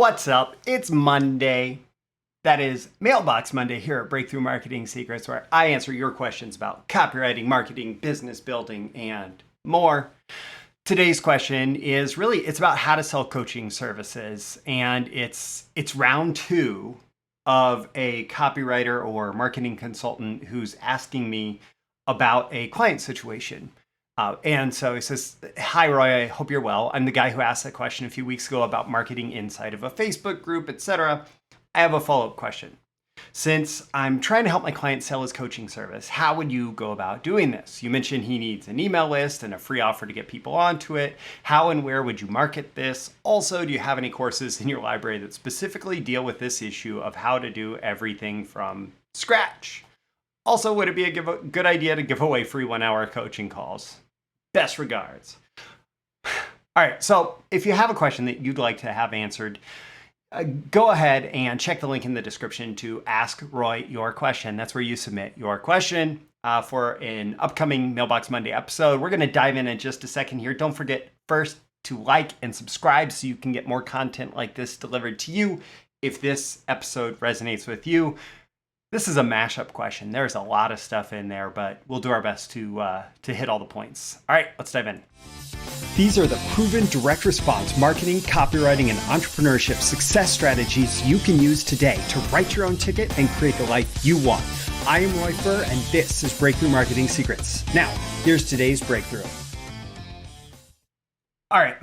What's up? It's Monday. That is Mailbox Monday here at Breakthrough Marketing Secrets, where I answer your questions about copywriting, marketing, business building, and more. Today's question is it's about how to sell coaching services, and it's round two of a copywriter or marketing consultant who's asking me about a client situation. And so he says, "Hi, Roy, I hope you're well. I'm the guy who asked that question a few weeks ago about marketing inside of a Facebook group, etc. I have a follow-up question. Since I'm trying to help my client sell his coaching service, how would you go about doing this? You mentioned he needs an email list and a free offer to get people onto it. How and where would you market this? Also, do you have any courses in your library that specifically deal with this issue of how to do everything from scratch? Also, would it be a good idea to give away free 1-hour coaching calls? Best regards." All right, so if you have a question that you'd like to have answered, go ahead and check the link in the description to ask Roy your question. That's where you submit your question for an upcoming Mailbox Monday episode. We're going to dive in just a second here. Don't forget first to like and subscribe so you can get more content like this delivered to you if this episode resonates with you. This is a mashup question. There's a lot of stuff in there, but we'll do our best to hit all the points. All right, let's dive in. These are the proven direct response marketing, copywriting, and entrepreneurship success strategies you can use today to write your own ticket and create the life you want. I am Roy Furr, and this is Breakthrough Marketing Secrets. Now, here's today's breakthrough. All right.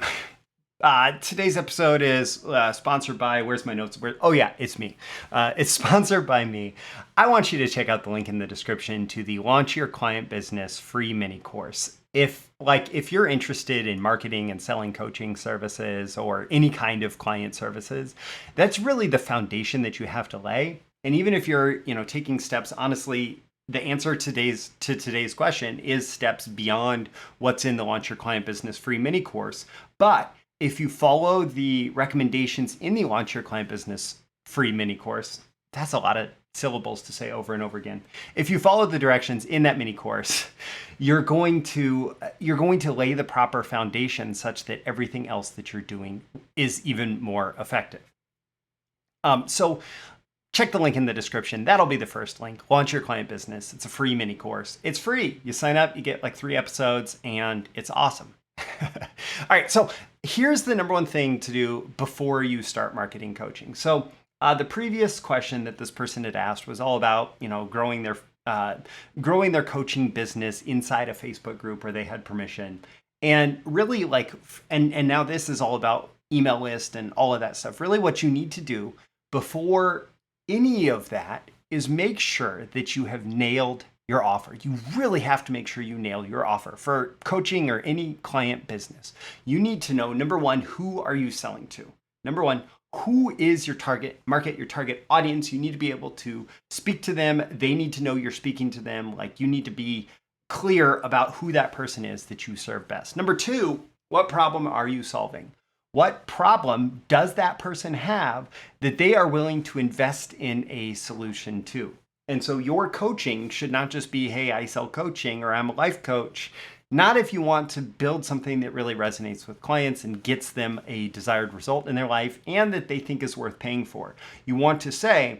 Today's episode is sponsored by, where's my notes? Oh yeah, it's me. It's sponsored by me. I want you to check out the link in the description to the Launch Your Client Business free mini course. If you're interested in marketing and selling coaching services or any kind of client services, that's really the foundation that you have to lay. And even if you're, taking steps, honestly, the answer to today's question is steps beyond what's in the Launch Your Client Business free mini course. But if you follow the recommendations in the Launch Your Client Business free mini course, that's a lot of syllables to say over and over again. If you follow the directions in that mini course, you're going to lay the proper foundation such that everything else that you're doing is even more effective. So check the link in the description. That'll be the first link. Launch Your Client Business. It's a free mini course. It's free. You sign up, you get like 3 episodes, and it's awesome. All right, so here's the number one thing to do before you start marketing coaching. So the previous question that this person had asked was all about, growing their coaching business inside a Facebook group where they had permission. And really and now this is all about email list and all of that stuff. Really what you need to do before any of that is make sure that you have nailed your offer. You really have to make sure you nail your offer for coaching or any client business. You need to know, number one, who are you selling to? Number one, who is your target market, your target audience? You need to be able to speak to them. They need to know you're speaking to them. You need to be clear about who that person is that you serve best. Number two, what problem are you solving? What problem does that person have that they are willing to invest in a solution to? And so your coaching should not just be, hey, I sell coaching or I'm a life coach. Not if you want to build something that really resonates with clients and gets them a desired result in their life and that they think is worth paying for. You want to say,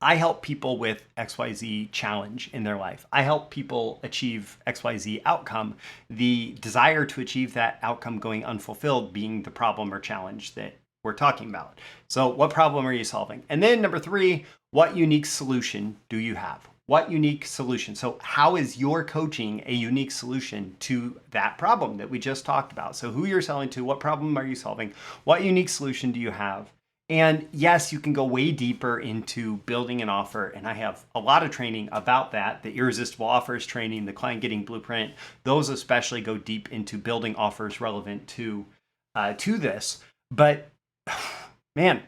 I help people with XYZ challenge in their life. I help people achieve XYZ outcome. The desire to achieve that outcome going unfulfilled being the problem or challenge that we're talking about. So what problem are you solving? And then number 3, what unique solution do you have? What unique solution? So how is your coaching a unique solution to that problem that we just talked about? So who you're selling to, what problem are you solving? What unique solution do you have? And yes, you can go way deeper into building an offer. And I have a lot of training about that. The Irresistible Offers training, the Client Getting Blueprint, those especially go deep into building offers relevant to this. But man,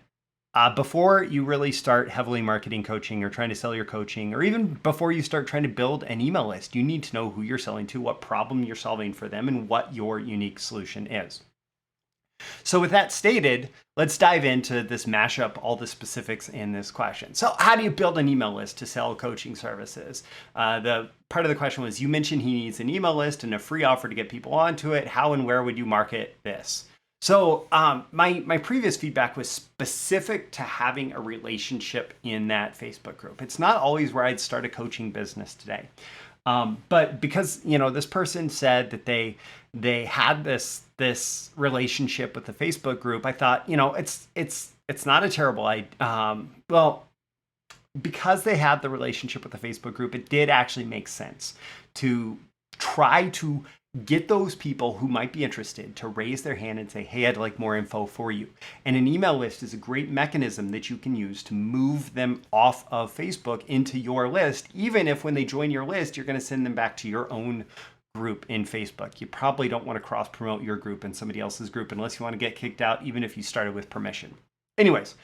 before you really start heavily marketing coaching or trying to sell your coaching, or even before you start trying to build an email list, you need to know who you're selling to, what problem you're solving for them, and what your unique solution is. So with that stated, let's dive into this mashup, all the specifics in this question. So how do you build an email list to sell coaching services? The part of the question was, you mentioned he needs an email list and a free offer to get people onto it. How and where would you market this? So my previous feedback was specific to having a relationship in that Facebook group. It's not always where I'd start a coaching business today. But because, this person said that they had this relationship with the Facebook group, I thought, it's not a terrible idea. Because they had the relationship with the Facebook group, it did actually make sense to try to get those people who might be interested to raise their hand and say, hey, I'd like more info for you. And an email list is a great mechanism that you can use to move them off of Facebook into your list, even if when they join your list, you're going to send them back to your own group in Facebook. You probably don't want to cross promote your group and somebody else's group unless you want to get kicked out, even if you started with permission. Anyways,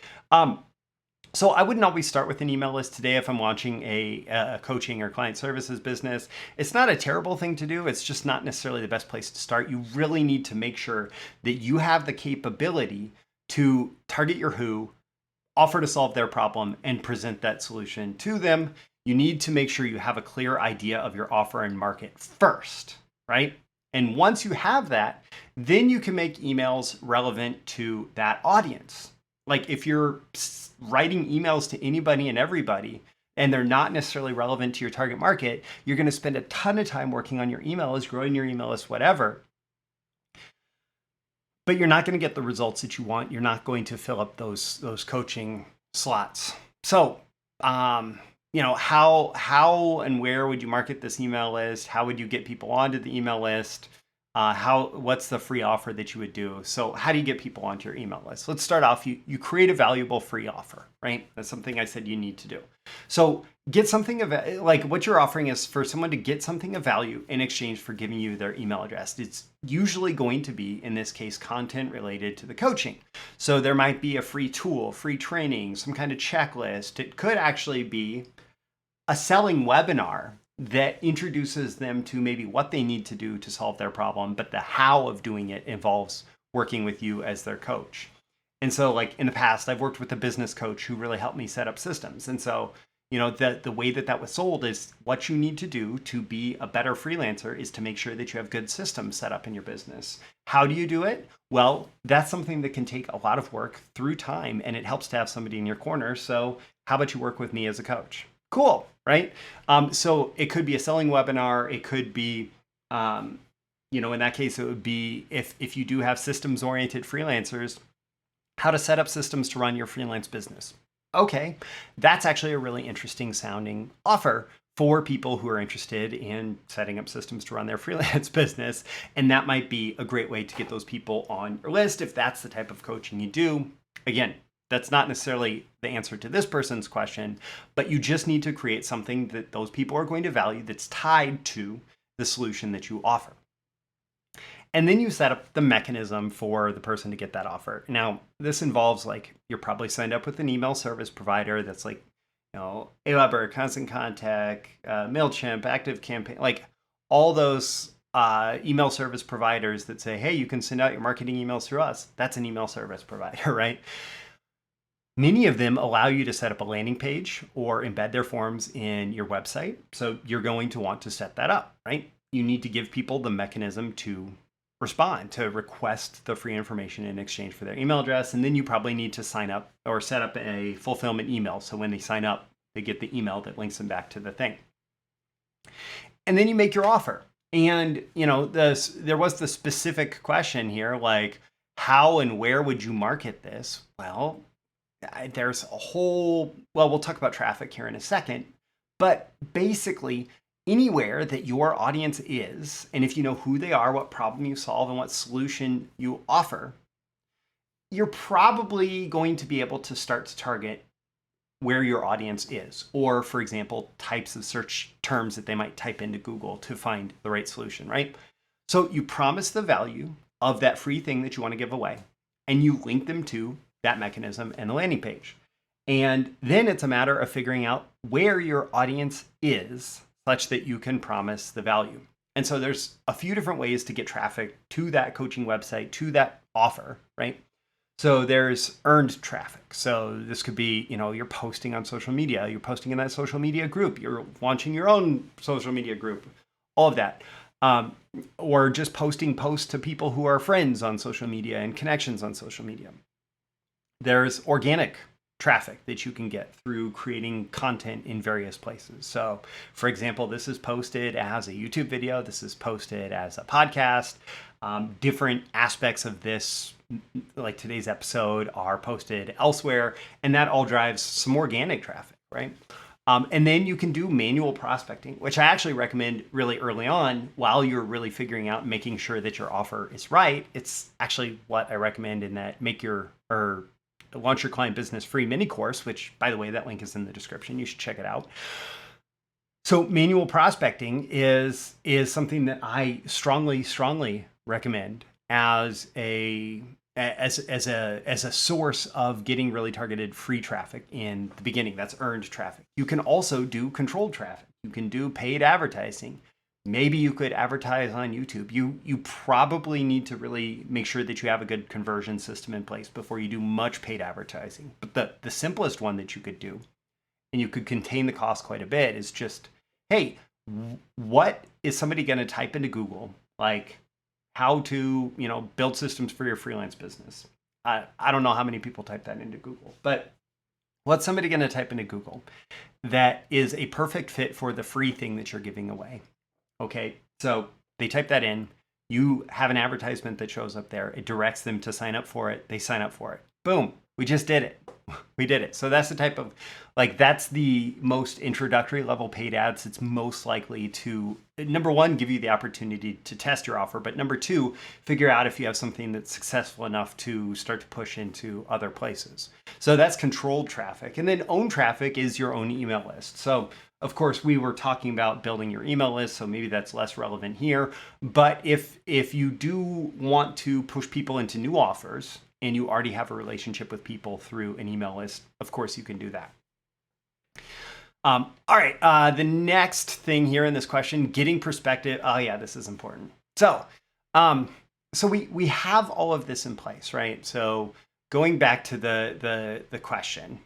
so I wouldn't always start with an email list today if I'm launching a coaching or client services business. It's not a terrible thing to do. It's just not necessarily the best place to start. You really need to make sure that you have the capability to target your who, offer to solve their problem, and present that solution to them. You need to make sure you have a clear idea of your offer and market first, right? And once you have that, then you can make emails relevant to that audience. Like if you're writing emails to anybody and everybody, and they're not necessarily relevant to your target market, you're going to spend a ton of time working on your email list, growing your email list, whatever. But you're not going to get the results that you want. You're not going to fill up those coaching slots. So, how and where would you market this email list? How would you get people onto the email list? What's the free offer that you would do? So how do you get people onto your email list? Let's start off. You create a valuable free offer, right? That's something I said you need to do. So get something like what you're offering is for someone to get something of value in exchange for giving you their email address. It's usually going to be, in this case, content related to the coaching. So there might be a free tool, free training, some kind of checklist. It could actually be a selling webinar that introduces them to maybe what they need to do to solve their problem, but the how of doing it involves working with you as their coach. And so like in the past, I've worked with a business coach who really helped me set up systems. And so, the way that was sold is what you need to do to be a better freelancer is to make sure that you have good systems set up in your business. How do you do it? Well, that's something that can take a lot of work through time, and it helps to have somebody in your corner. So how about you work with me as a coach? Cool, right? So it could be a selling webinar. It could be, in that case, it would be if you do have systems-oriented freelancers, how to set up systems to run your freelance business. Okay, that's actually a really interesting sounding offer for people who are interested in setting up systems to run their freelance business. And that might be a great way to get those people on your list if that's the type of coaching you do. Again, that's not necessarily the answer to this person's question, but you just need to create something that those people are going to value that's tied to the solution that you offer. And then you set up the mechanism for the person to get that offer. Now, this involves you're probably signed up with an email service provider that's Aweber, Constant Contact, MailChimp, ActiveCampaign, all those email service providers that say, hey, you can send out your marketing emails through us. That's an email service provider, right? Many of them allow you to set up a landing page or embed their forms in your website. So you're going to want to set that up, right? You need to give people the mechanism to respond, to request the free information in exchange for their email address. And then you probably need to sign up or set up a fulfillment email. So when they sign up, they get the email that links them back to the thing. And then you make your offer. And, there was the specific question here, how and where would you market this? Well, there's we'll talk about traffic here in a second, but basically anywhere that your audience is, and if you know who they are, what problem you solve, and what solution you offer, you're probably going to be able to start to target where your audience is, or for example, types of search terms that they might type into Google to find the right solution, right? So you promise the value of that free thing that you want to give away, and you link them to that mechanism and the landing page. And then it's a matter of figuring out where your audience is such that you can promise the value. And so there's a few different ways to get traffic to that coaching website, to that offer, right? So there's earned traffic. So this could be, you're posting on social media, you're posting in that social media group, you're launching your own social media group, all of that. or just posting posts to people who are friends on social media and connections on social media. There's organic traffic that you can get through creating content in various places. So, for example, this is posted as a YouTube video, this is posted as a podcast. Different aspects of this, like today's episode, are posted elsewhere, and that all drives some organic traffic, right? And then you can do manual prospecting, which I actually recommend really early on while you're really figuring out and making sure that your offer is right. It's actually what I recommend in that launch your client business free mini course, which, by the way, that link is in the description. You should check it out. So manual prospecting is something that I strongly recommend as a source of getting really targeted free traffic in the beginning. That's earned traffic. You can also do controlled traffic. You can do paid advertising. Maybe you could advertise on YouTube. You probably need to really make sure that you have a good conversion system in place before you do much paid advertising. But the simplest one that you could do, and you could contain the cost quite a bit, is just, hey, what is somebody going to type into Google? Like, how to, build systems for your freelance business. I don't know how many people type that into Google, but what's somebody going to type into Google that is a perfect fit for the free thing that you're giving away? Okay, so they type that in, you have an advertisement that shows up there, it directs them to sign up for it, they sign up for it. Boom, we just did it. We did it. So that's the type of, that's the most introductory level paid ads. It's most likely to, number one, give you the opportunity to test your offer, but number two, figure out if you have something that's successful enough to start to push into other places. So that's controlled traffic. And then owned traffic is your own email list. So of course, we were talking about building your email list, so maybe that's less relevant here. But if you do want to push people into new offers and you already have a relationship with people through an email list, of course you can do that. All right, the next thing here in this question, getting perspective. Oh yeah, this is important. So we have all of this in place, right? So going back to the question.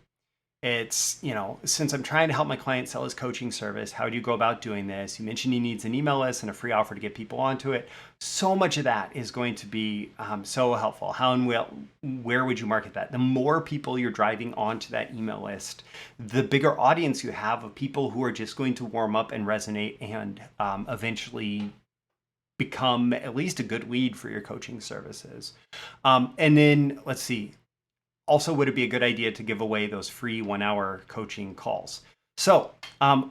It's, since I'm trying to help my client sell his coaching service, how do you go about doing this? You mentioned he needs an email list and a free offer to get people onto it. So much of that is going to be so helpful. How and where would you market that? The more people you're driving onto that email list, the bigger audience you have of people who are just going to warm up and resonate and eventually become at least a good lead for your coaching services. And then let's see. Also, would it be a good idea to give away those free 1-hour coaching calls? So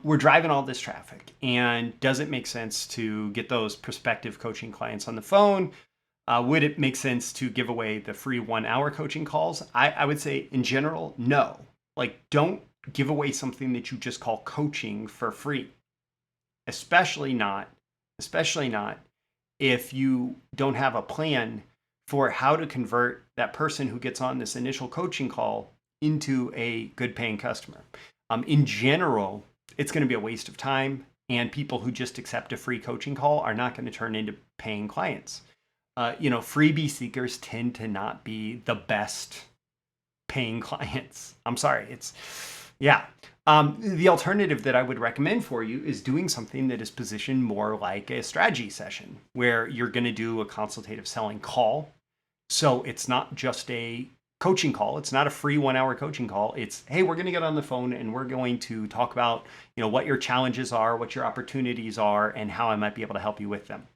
we're driving all this traffic, and does it make sense to get those prospective coaching clients on the phone? Would it make sense to give away the free 1-hour coaching calls? I would say in general, no. Don't give away something that you just call coaching for free. Especially not if you don't have a plan for how to convert that person who gets on this initial coaching call into a good paying customer. In general, it's going to be a waste of time, and people who just accept a free coaching call are not going to turn into paying clients. Freebie seekers tend to not be the best paying clients. I'm sorry. The alternative that I would recommend for you is doing something that is positioned more like a strategy session, where you're going to do a consultative selling call. So it's not just a coaching call. It's not a free 1-hour coaching call. It's, hey, we're going to get on the phone and we're going to talk about, what your challenges are, what your opportunities are, and how I might be able to help you with them.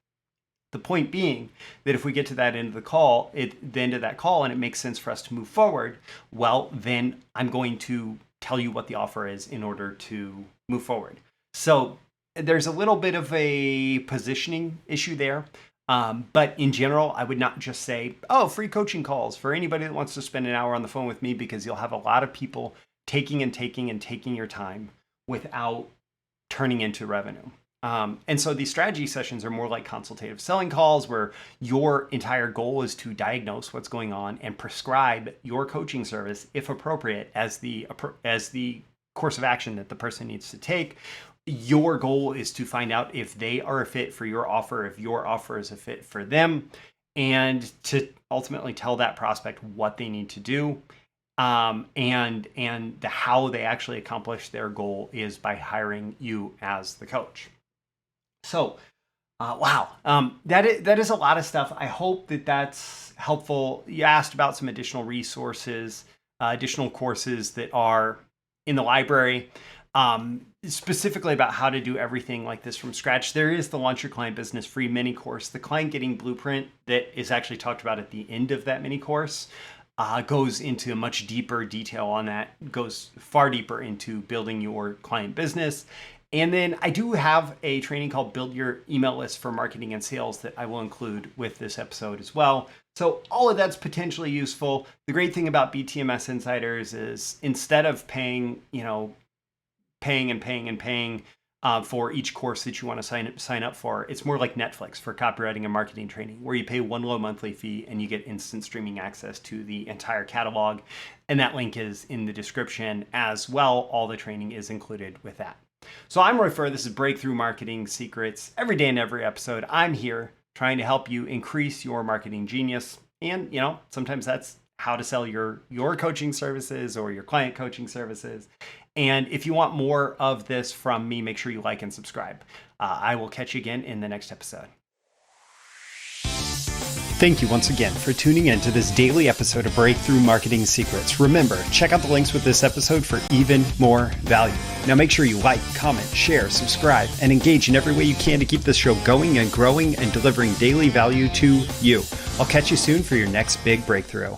The point being that if we get to that end of the call, and it makes sense for us to move forward, well, then I'm going to tell you what the offer is in order to move forward. So there's a little bit of a positioning issue there. But in general, I would not just say, free coaching calls for anybody that wants to spend an hour on the phone with me, because you'll have a lot of people taking your time without turning into revenue. And so these strategy sessions are more like consultative selling calls, where your entire goal is to diagnose what's going on and prescribe your coaching service, if appropriate, as the course of action that the person needs to take. Your goal is to find out if they are a fit for your offer, if your offer is a fit for them, and to ultimately tell that prospect what they need to do. And how they actually accomplish their goal is by hiring you as the coach. So Wow. That is a lot of stuff. I hope that that's helpful. You asked about some additional resources, additional courses that are in the library, specifically about how to do everything like this from scratch. There is the Launch Your Client Business free mini course, the Client Getting Blueprint, that is actually talked about at the end of that mini course. Goes into much deeper detail on that, goes far deeper into building your client business. And then I do have a training called Build Your Email List for Marketing and Sales that I will include with this episode as well. So all of that's potentially useful. The great thing about BTMS Insiders is instead of paying for each course that you want to sign up for, it's more like Netflix for copywriting and marketing training, where you pay one low monthly fee and you get instant streaming access to the entire catalog. And that link is in the description as well. All the training is included with that. So I'm Roy Furr. This is Breakthrough Marketing Secrets. Every day and every episode, I'm here trying to help you increase your marketing genius. And, sometimes that's how to sell your coaching services or your client coaching services. And if you want more of this from me, make sure you like and subscribe. I will catch you again in the next episode. Thank you once again for tuning in to this daily episode of Breakthrough Marketing Secrets. Remember, check out the links with this episode for even more value. Now make sure you like, comment, share, subscribe, and engage in every way you can to keep this show going and growing and delivering daily value to you. I'll catch you soon for your next big breakthrough.